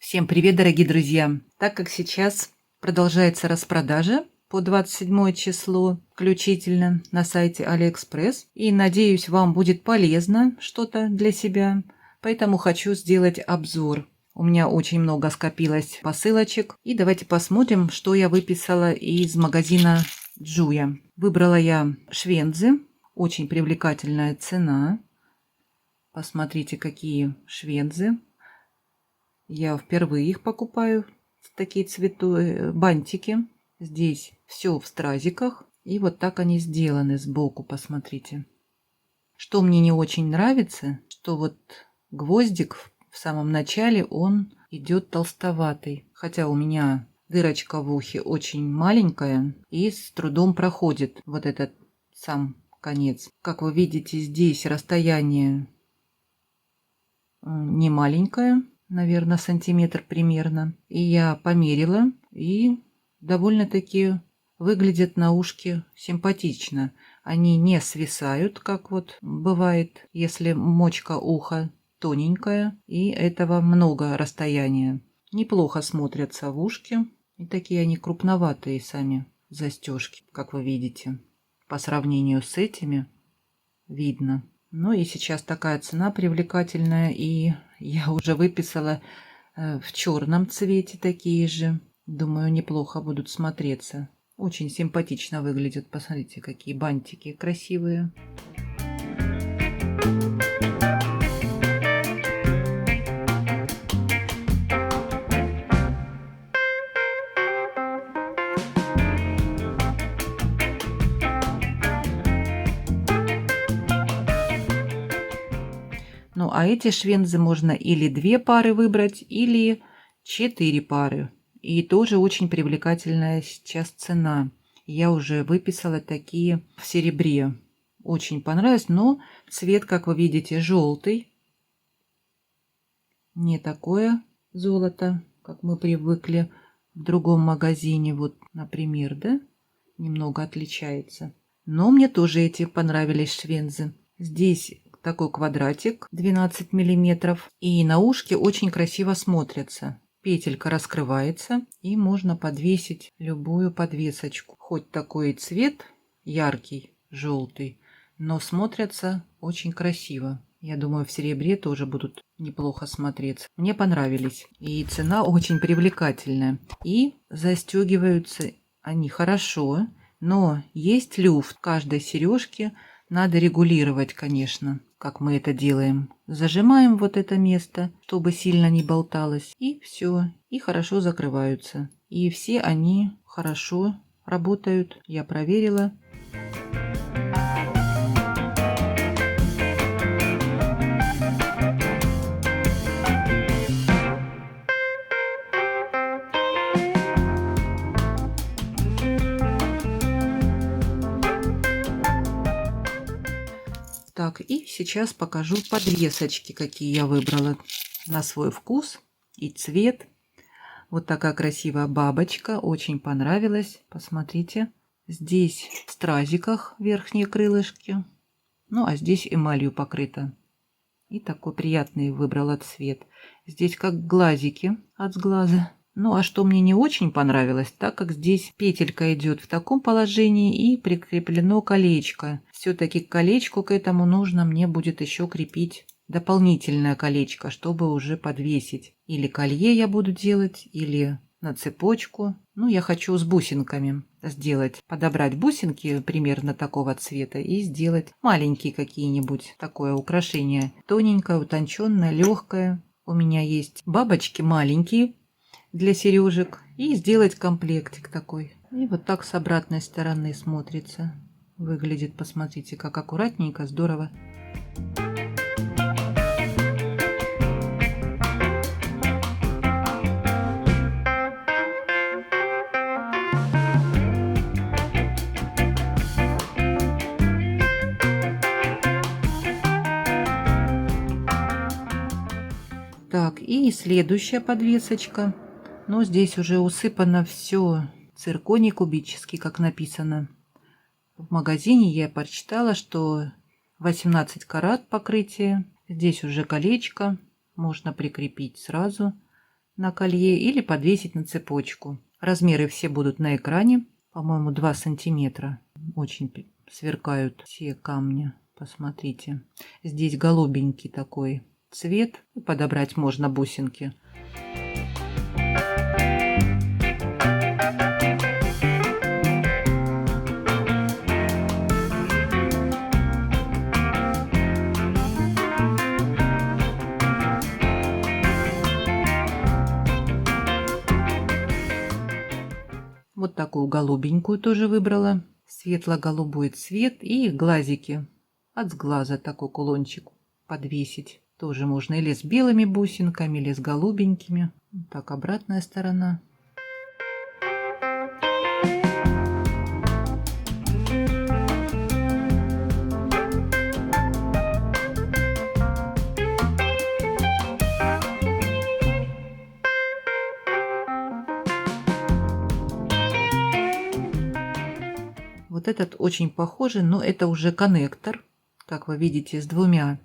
Всем привет, дорогие друзья! Так как сейчас продолжается распродажа по 27 число включительно на сайте AliExpress, и надеюсь, вам будет полезно что-то для себя, поэтому хочу сделать обзор. У меня очень много скопилось посылочек, и давайте посмотрим, что я выписала из магазина Джуя. Выбрала я швензы, очень привлекательная цена. Посмотрите, какие швензы. Я впервые их покупаю. Такие бантики. Здесь все в стразиках. И вот так они сделаны сбоку, посмотрите. Что мне не очень нравится, что вот гвоздик в самом начале, он идет толстоватый. Хотя у меня дырочка в ухе очень маленькая и с трудом проходит вот этот сам конец. Как вы видите, здесь расстояние не маленькое, наверное, сантиметр примерно. И я померила, и довольно-таки выглядят на ушке симпатично. Они не свисают, как вот бывает, если мочка уха тоненькая, и этого много расстояния. Неплохо смотрятся в ушке, и такие они крупноватые сами застежки, как вы видите. По сравнению с этими видно. Ну и сейчас такая цена привлекательная, и я уже выписала в черном цвете такие же. Думаю, неплохо будут смотреться. Очень симпатично выглядят. Посмотрите, какие бантики красивые. Ну, а эти швензы можно или 2 пары выбрать, или 4 пары. И тоже очень привлекательная сейчас цена. Я уже выписала такие в серебре. Очень понравилось, но цвет, как вы видите, желтый. Не такое золото, как мы привыкли в другом магазине. Вот, например, да? Немного отличается. Но мне тоже эти понравились швензы. Здесь такой квадратик 12 миллиметров. И на ушке очень красиво смотрятся. Петелька раскрывается, и можно подвесить любую подвесочку. Хоть такой цвет яркий, желтый, но смотрятся очень красиво. Я думаю, в серебре тоже будут неплохо смотреться. Мне понравились. И цена очень привлекательная. И застегиваются они хорошо, но есть люфт в каждой сережке. Надо регулировать, конечно, как мы это делаем. Зажимаем вот это место, чтобы сильно не болталось. И все. И хорошо закрываются. И все они хорошо работают. Я проверила. Так, и сейчас покажу подвесочки, какие я выбрала на свой вкус и цвет. Вот такая красивая бабочка, очень понравилась. Посмотрите, здесь в стразиках верхние крылышки, ну а здесь эмалью покрыто. И такой приятный выбрала цвет. Здесь как глазики от сглаза. Ну а что мне не очень понравилось, так как здесь петелька идет в таком положении и прикреплено колечко. Все-таки к колечку к этому нужно мне будет еще крепить дополнительное колечко, чтобы уже подвесить. Или колье я буду делать, или на цепочку. Ну, я хочу с бусинками сделать, подобрать бусинки примерно такого цвета и сделать маленькие какие-нибудь, такое украшение. Тоненькое, утонченное, легкое. У меня есть бабочки маленькие для сережек. И сделать комплектик такой. И вот так с обратной стороны смотрится. Выглядит, посмотрите, как аккуратненько, здорово. Так, и следующая подвесочка. Но здесь уже усыпано все цирконий кубический, как написано. В магазине я прочитала, что 18 карат покрытие. Здесь уже колечко можно прикрепить сразу на колье или подвесить на цепочку. Размеры все будут на экране. По-моему, 2 сантиметра. Очень сверкают все камни. Посмотрите. Здесь голубенький такой цвет. Подобрать можно бусинки. Вот такую голубенькую тоже выбрала. Светло-голубой цвет и глазики. От сглаза такой кулончик подвесить. Тоже можно или с белыми бусинками, или с голубенькими. Так, обратная сторона. Вот этот очень похожий, но это уже коннектор, как вы видите, с 2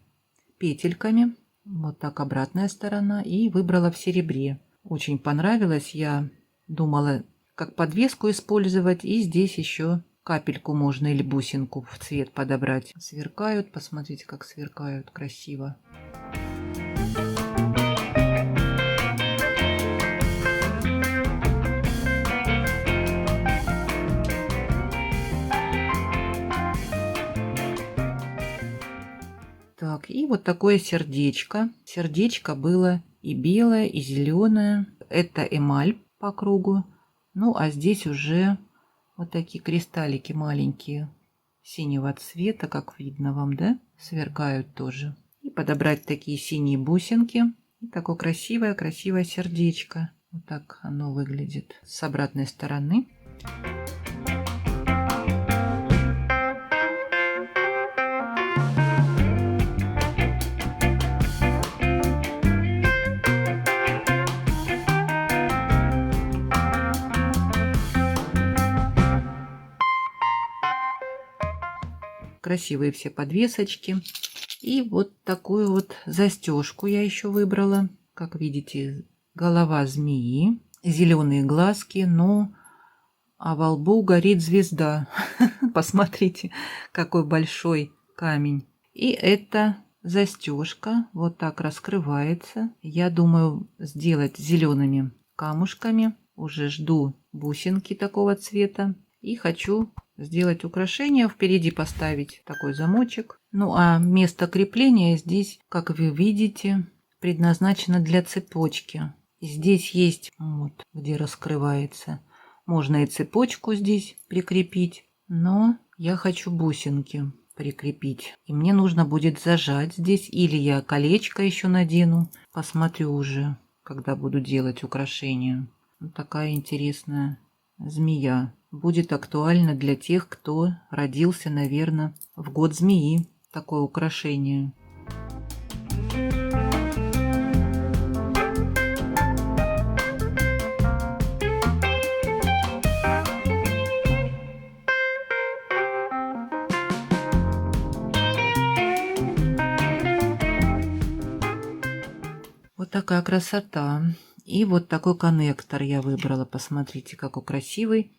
петельками. Вот так обратная сторона. И выбрала в серебре. Очень понравилось. Я думала, как подвеску использовать. И здесь еще капельку можно или бусинку в цвет подобрать. Сверкают. Посмотрите, как сверкают. Красиво. Так, и вот такое сердечко. Сердечко было и белое, и зеленое. Это эмаль по кругу. Ну, а здесь уже вот такие кристаллики маленькие синего цвета, как видно вам, да? Сверкают тоже. И подобрать такие синие бусинки. И такое красивое сердечко. Вот так оно выглядит с обратной стороны. Красивые все подвесочки. И вот такую вот застежку я еще выбрала. Как видите, голова змеи, зеленые глазки, но а во лбу горит звезда. Посмотрите, какой большой камень. И эта застежка вот так раскрывается. Я думаю сделать зелеными камушками. Уже жду бусинки такого цвета. И хочу сделать украшение, впереди поставить такой замочек. Ну а место крепления здесь, как вы видите, предназначено для цепочки. Здесь есть, вот где раскрывается, можно и цепочку здесь прикрепить, но я хочу бусинки прикрепить. И мне нужно будет зажать здесь, или я колечко еще надену. Посмотрю уже, когда буду делать украшение. Вот такая интересная змея. Будет актуально для тех, кто родился, наверное, в год змеи. Такое украшение. Вот такая красота. И вот такой коннектор я выбрала. Посмотрите, какой красивый.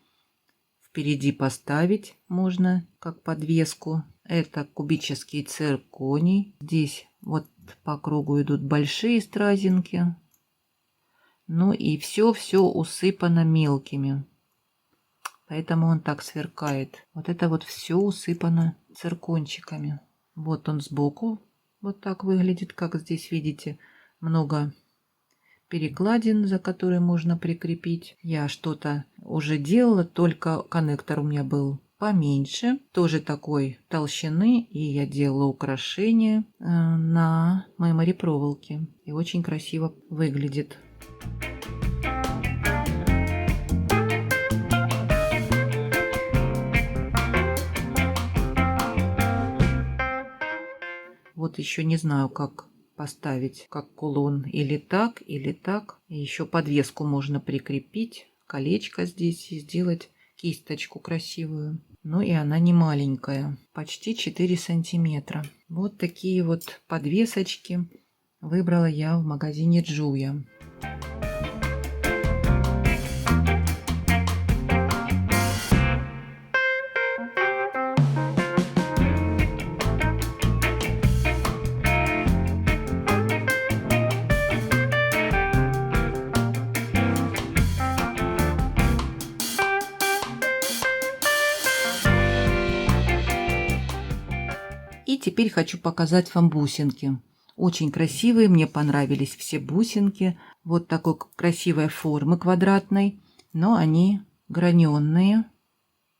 Впереди поставить можно как подвеску. Это кубический цирконий. Здесь вот по кругу идут большие стразинки. Ну и все усыпано мелкими. Поэтому он так сверкает. Вот это вот все усыпано циркончиками. Вот он сбоку. Вот так выглядит, как здесь видите. Много перекладин, за которые можно прикрепить. Я что-то уже делала, только коннектор у меня был поменьше, тоже такой толщины, и я делала украшения на мемори проволоке. И очень красиво выглядит. Вот еще не знаю, как поставить, как кулон, или так, или так. И еще подвеску можно прикрепить, колечко здесь и сделать кисточку красивую. Ну и она не маленькая, почти 4 сантиметра. Вот такие вот подвесочки выбрала я в магазине Джуя. теперь хочу показать вам бусинки. Очень красивые, мне понравились все бусинки. Вот такой красивой формы квадратной, но они граненые.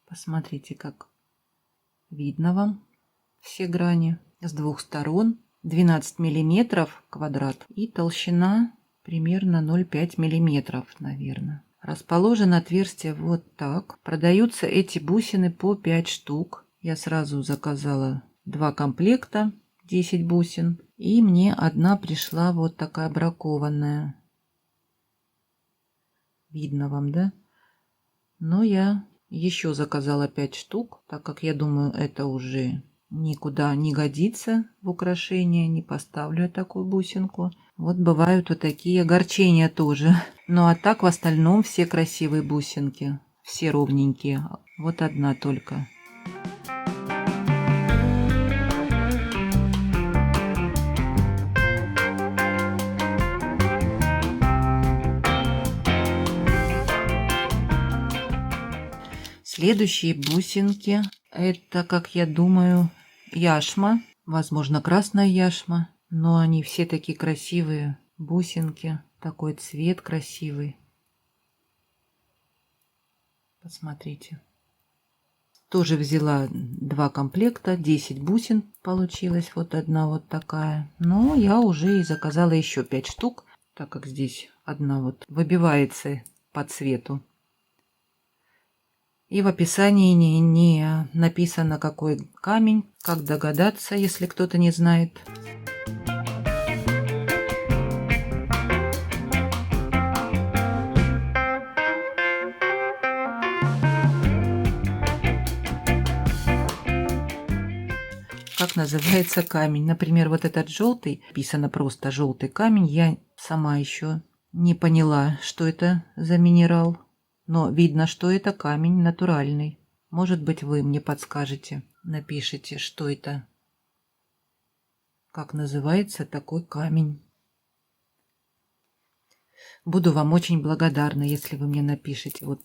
Посмотрите, как видно вам все грани с двух сторон. 12 миллиметров квадрат и толщина примерно 0,5 миллиметров, наверное. Расположено отверстие вот так. Продаются эти бусины по 5 штук. Я сразу заказала 2 комплекта, 10 бусин. И мне одна пришла вот такая бракованная. Видно вам, да? Но я еще заказала 5 штук, так как я думаю, это уже никуда не годится в украшение. Не поставлю я такую бусинку. Вот бывают вот такие огорчения тоже. Ну а так в остальном все красивые бусинки. Все ровненькие. Вот одна только. Следующие бусинки, это, как я думаю, яшма, возможно, красная яшма, но они все такие красивые бусинки, такой цвет красивый. Посмотрите. Тоже взяла 2 комплекта, 10 бусин получилось, вот одна вот такая. Но я уже и заказала еще 5 штук, так как здесь одна вот выбивается по цвету. И в описании не написано, какой камень, как догадаться, если кто-то не знает. Как называется камень. Например, вот этот желтый, написано просто желтый камень. Я сама еще не поняла, что это за минерал. Но видно, что это камень натуральный. Может быть, вы мне подскажете, напишите, что это, как называется такой камень. Буду вам очень благодарна, если вы мне напишите. Вот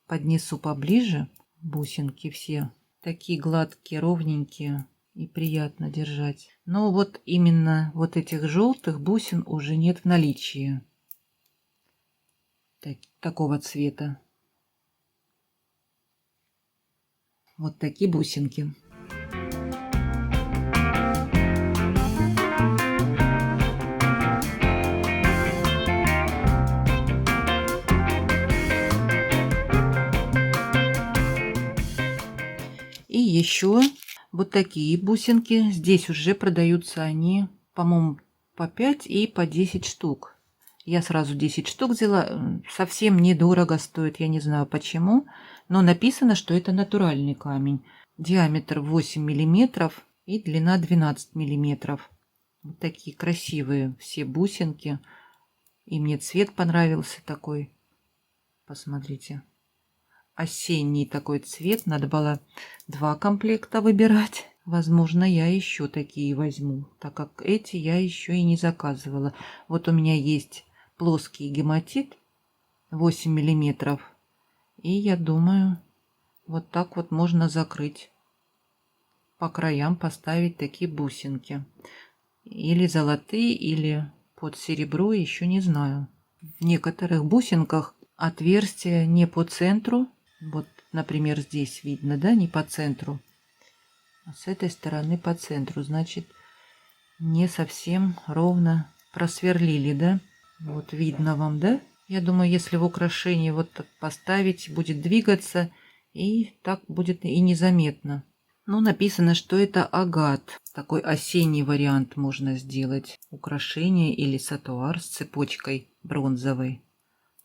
поднесу поближе. Бусинки все такие гладкие, ровненькие и приятно держать. Но вот именно вот этих желтых бусин уже нет в наличии. Такого цвета. Вот такие бусинки. И еще вот такие бусинки. Здесь уже продаются они, по-моему, по 5 и по 10 штук. Я сразу 10 штук взяла. Совсем недорого стоит, я не знаю почему. Но написано, что это натуральный камень. Диаметр 8 миллиметров и длина 12 миллиметров. Вот такие красивые все бусинки. И мне цвет понравился такой. Посмотрите. Осенний такой цвет. Надо было 2 комплекта выбирать. Возможно, я еще такие возьму, так как эти я еще и не заказывала. Вот у меня есть плоский гематит 8 миллиметров. И я думаю, вот так вот можно закрыть. По краям поставить такие бусинки. Или золотые, или под серебро, еще не знаю. В некоторых бусинках отверстие не по центру. Вот, например, здесь видно, да, не по центру. А с этой стороны по центру. Значит, не совсем ровно просверлили, да? Вот видно вам, да? Я думаю, если в украшении вот так поставить, будет двигаться, и так будет и незаметно. Ну, написано, что это агат. Такой осенний вариант можно сделать. Украшение или сатуар с цепочкой бронзовой.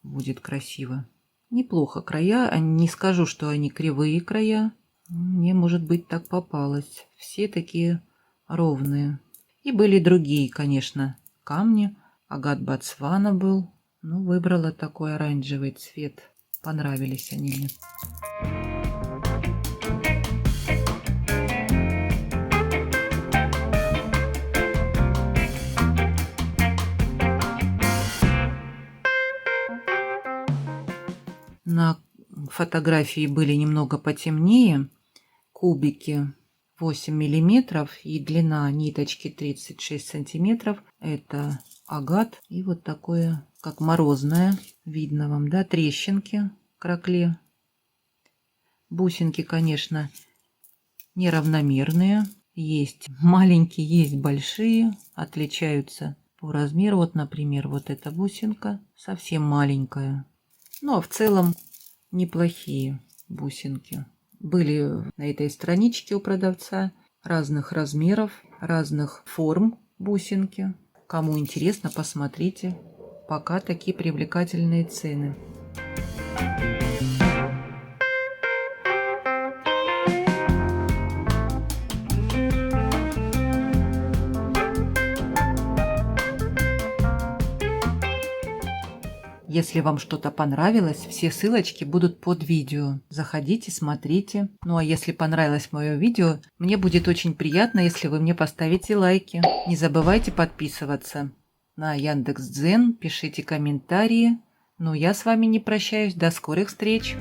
Будет красиво. Неплохо края. Не скажу, что они кривые края. Мне, может быть, так попалось. Все такие ровные. И были другие, конечно, камни. Агат Ботсвана был. Ну, выбрала такой оранжевый цвет. Понравились они мне. На фотографии были немного потемнее кубики. 8 миллиметров и длина ниточки 36 сантиметров. Это агат. И вот такое, как морозное. Видно вам, да, трещинки в кракле. Бусинки, конечно, неравномерные. Есть маленькие, есть большие. Отличаются по размеру. Вот, например, вот эта бусинка совсем маленькая. Ну, а в целом неплохие бусинки. Были на этой страничке у продавца разных размеров, разных форм бусинки. Кому интересно, посмотрите. Пока такие привлекательные цены. Если вам что-то понравилось, все ссылочки будут под видео. Заходите, смотрите. Ну а если понравилось мое видео, мне будет очень приятно, если вы мне поставите лайки. Не забывайте подписываться на Яндекс.Дзен, пишите комментарии. Ну я с вами не прощаюсь, до скорых встреч!